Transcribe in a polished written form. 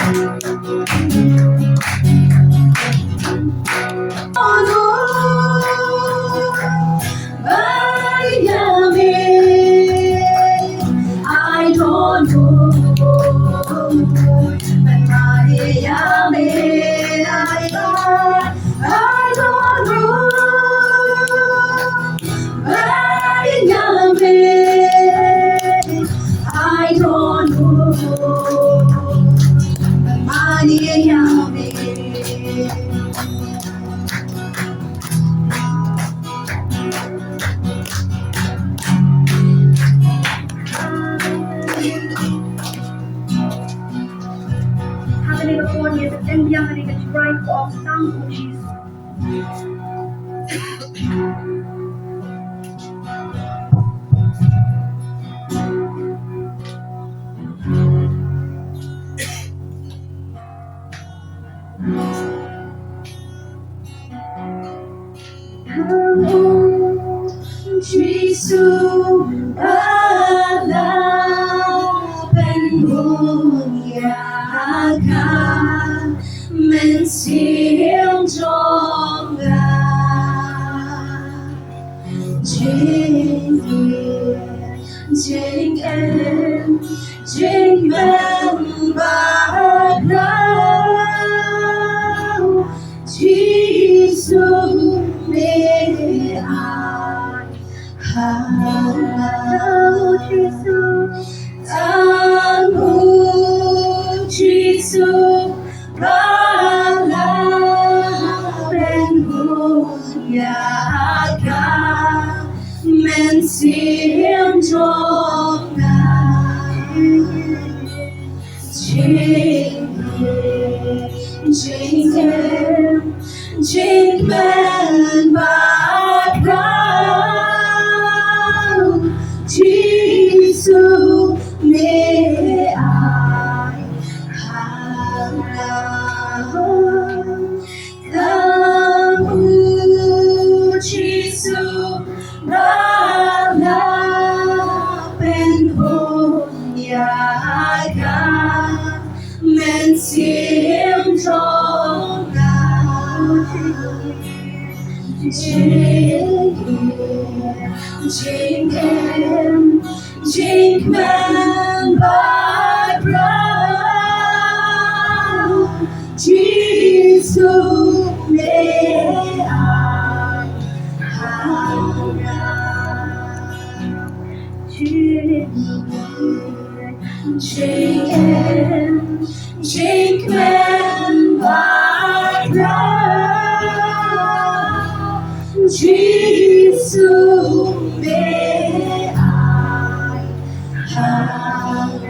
I don't know, but Maria may I don't know, Maria may I don't know, but Maria may. Having a phone is then young and it's right off some coaches. Jesus, Allah, Penhunya, Mensiam Jonga, Jing Bagao, Jesus, may I hello, Jesus, Tangu, Jesus, Bala, Benhuyaga, Mensiam Jonga, Jingman Background, Jesus, may I have Jesus, Bala, Benhuyaga, Mensiam Jonga, Jingman Background, Jesus, may I have Jingman Background, Jesus, may I have